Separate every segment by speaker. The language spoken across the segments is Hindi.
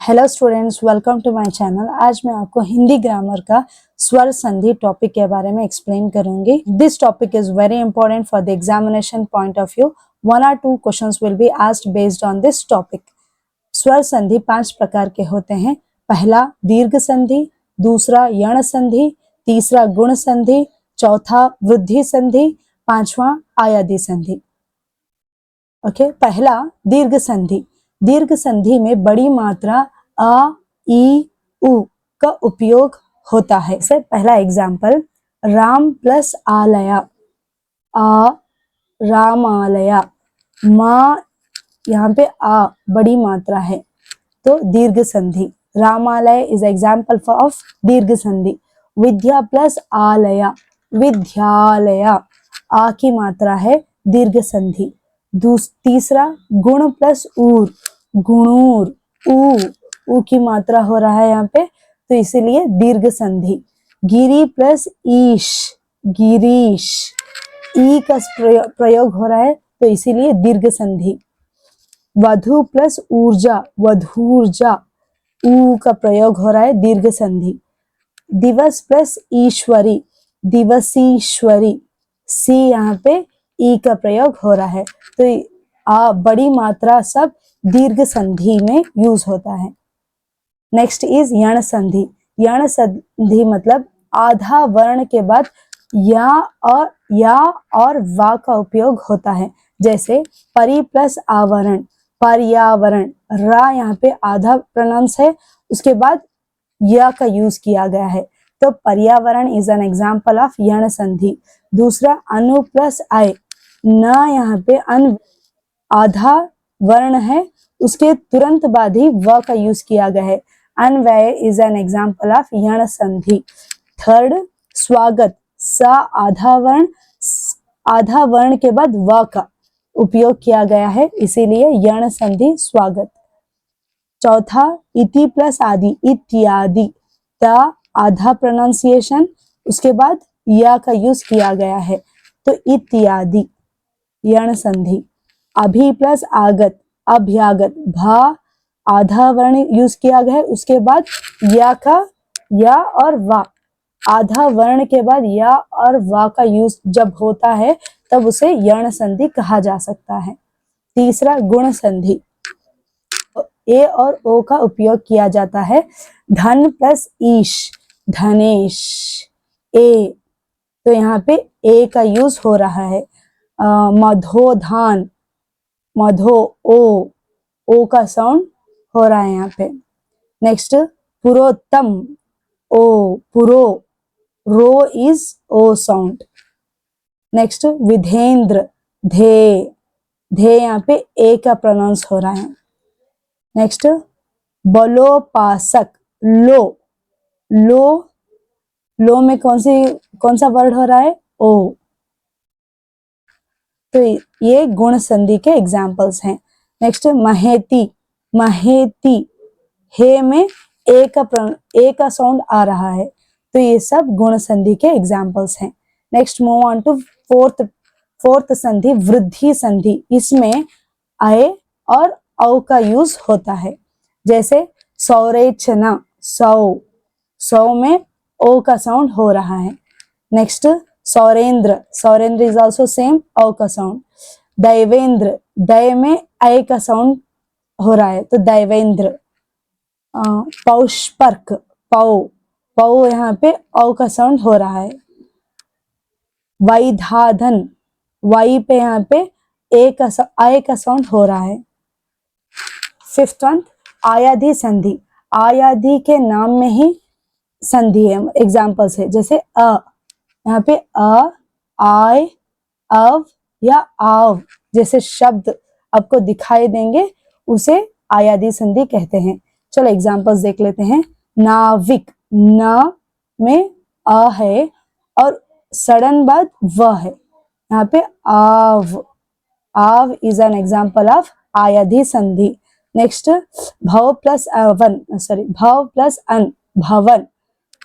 Speaker 1: Hello students, welcome to my channel. आज मैं आपको हिंदी ग्रामर का स्वर संधि टॉपिक के बारे में एक्सप्लेन करूंगी। This topic is very important for the examination point of view. 1 or 2 questions will be asked based on this topic. स्वर संधि 5 प्रकार के होते हैं। पहला दीर्घ संधि, दूसरा यण संधि, तीसरा गुण संधि, चौथा वृद्धि संधि, पांचवा आयादी संधि। ओके, पहला दीर्घ संधि। दीर्घ संधि में बड़ी मात्रा अ, ई, उ का उपयोग होता है। से पहला एग्जाम्पल, राम प्लस आलया, आ रामालया। माँ, यहाँ पे आ बड़ी मात्रा है तो दीर्घ संधि। रामालय इज एग्जाम्पल ऑफ दीर्घ संधि। विद्या प्लस आलया, विद्यालया, आ की मात्रा है, दीर्घ संधि। तीसरा गुण प्लस ऊर, गुणूर, ऊ की मात्रा हो रहा है यहाँ पे तो इसीलिए दीर्घ संधि। गिरी प्लस ईश, गिरीश, ई का प्रयोग हो रहा है तो इसीलिए दीर्घ संधि। वधु प्लस ऊर्जा, वधूर्जा, ऊ का प्रयोग हो रहा है, दीर्घ संधि। दिवस प्लस ईश्वरी, दिवसीश्वरी, सी यहाँ पे ई का प्रयोग हो रहा है तो बड़ी मात्रा सब दीर्घ संधि में यूज होता है। नेक्स्ट इज यण संधि। यण संधि मतलब आधा वर्ण के बाद या और वा का उपयोग होता है। जैसे परि प्लस आवरण, पर्यावरण। रा यहाँ पे आधा प्रोनाउंस है, उसके बाद या का यूज किया गया है तो पर्यावरण इज एन एग्जाम्पल ऑफ यण संधि। दूसरा अनु प्लस आय, न यहाँ पे अन आधा वर्ण है, उसके तुरंत बाद ही व का यूज किया गया है। अनव्यय इज एन एग्जाम्पल ऑफ यण संधि। थर्ड स्वागत, स आधा वर्ण के बाद व का उपयोग किया गया है इसीलिए यण संधि स्वागत। चौथा इति प्लस आदि, इत्यादि, ता आधा प्रोनाउंसिएशन, उसके बाद या का यूज किया गया है तो इत्यादि, यण संधि। अभि प्लस आगत, अभ्यागत, भा आधा वर्ण यूज किया गया है, उसके बाद या और वा, आधा वर्ण के बाद या और वा का यूज जब होता है तब उसे यण संधि कहा जा सकता है। तीसरा गुण संधि। ए और ओ का उपयोग किया जाता है। धन प्लस ईश, धनेश, ए तो यहाँ पे ए का यूज हो रहा है। मधोधान, मधो, ओ का साउंड हो रहा है यहाँ पे। नेक्स्ट पुरोत्तम, ओ, पुरो, रो इज ओ साउंड। नेक्स्ट विधेंद्र, धे यहाँ पे ए का प्रोनाउंस हो रहा है। नेक्स्ट बलोपासक, लो में कौन सा वर्ड हो रहा है, ओ, तो ये गुण संधि के एग्जाम्पल्स हैं। नेक्स्ट महेती, हे में ए का साउंड आ रहा है तो ये सब गुण संधि के एग्जाम्पल्स हैं। Next move on to fourth संधि, वृद्धि संधि। इसमें आए और औ का यूज होता है। जैसे सौरेचना, सौ में ओ का साउंड हो रहा है। Next Saurendra is also same, औ का साउंड। दैवेंद्र, दय में ऐ का साउंड हो रहा है तो दैवेंद्र। पौष्पर्क, पौ यहाँ पे औ का साउंड हो रहा है। वैधाधन, वाई पे यहाँ पे आय का साउंड हो रहा है। फिफ्थ वन आयादी संधि। आयादी के नाम में ही संधि है, एग्जाम्पल्स है। जैसे यहाँ पे आय, अव या आव जैसे शब्द आपको दिखाई देंगे उसे आयादी संधि कहते हैं। चलो एग्जाम्पल्स देख लेते हैं। नाविक, न में अ है और सडन बाद व है, यहाँ पे आव इज एन एग्जाम्पल ऑफ आयादी संधि। नेक्स्ट भव प्लस अन, भवन,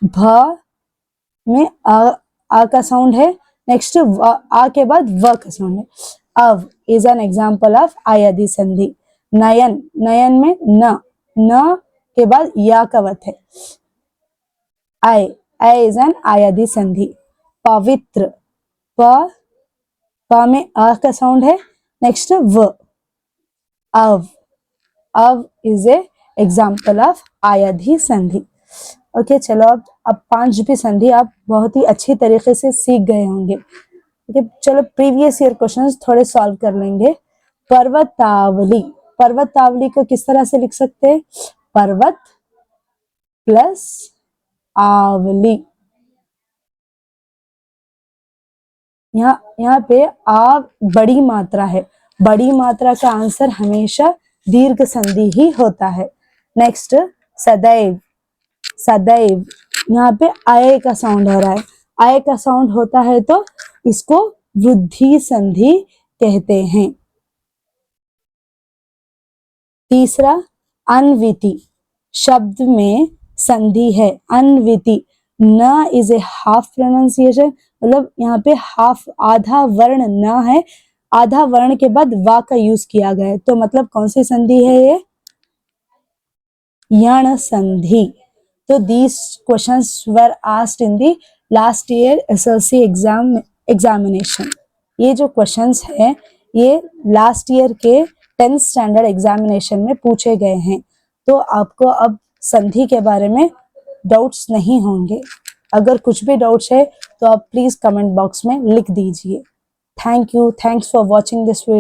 Speaker 1: भ में आ का साउंड है। नेक्स्ट आ के बाद व का साउंड है। अव इज एन एग्जाम्पल ऑफ आयादी संधि। नयन में न के बाद या का वत है। आय, आय इज एन आयादी संधि। पवित्र, प में अ का साउंड है। नेक्स्ट व, अव, अव इज ए एग्जाम्पल ऑफ आयादी संधि। ओके चलो अब 5 भी संधि आप बहुत ही अच्छी तरीके से सीख गए होंगे। ओके चलो प्रीवियस ईयर क्वेश्चंस थोड़े सॉल्व कर लेंगे। पर्वतावली, पर्वतावली को किस तरह से लिख सकते हैं? पर्वत प्लस आवली। यहाँ पे आ बड़ी मात्रा है, बड़ी मात्रा का आंसर हमेशा दीर्घ संधि ही होता है। नेक्स्ट सदैव, सदैव यहाँ पे आय का साउंड हो रहा है, आय का साउंड होता है तो इसको वृद्धि संधि कहते हैं। तीसरा अन्विति, शब्द में संधि है अन्विति। न इज ए हाफ प्रोनाउंसिएशन, मतलब यहाँ पे हाफ आधा वर्ण न है, आधा वर्ण के बाद वा का यूज किया गया है, तो मतलब कौन सी संधि है ये? यण संधि। तो these questions were asked in the last year SLC examination। ये जो क्वेश्चंस है ये लास्ट ईयर के 10th स्टैंडर्ड एग्जामिनेशन में पूछे गए हैं। तो आपको अब संधि के बारे में डाउट्स नहीं होंगे। अगर कुछ भी डाउट्स है तो आप प्लीज कमेंट बॉक्स में लिख दीजिए। Thank you, thanks for watching this video.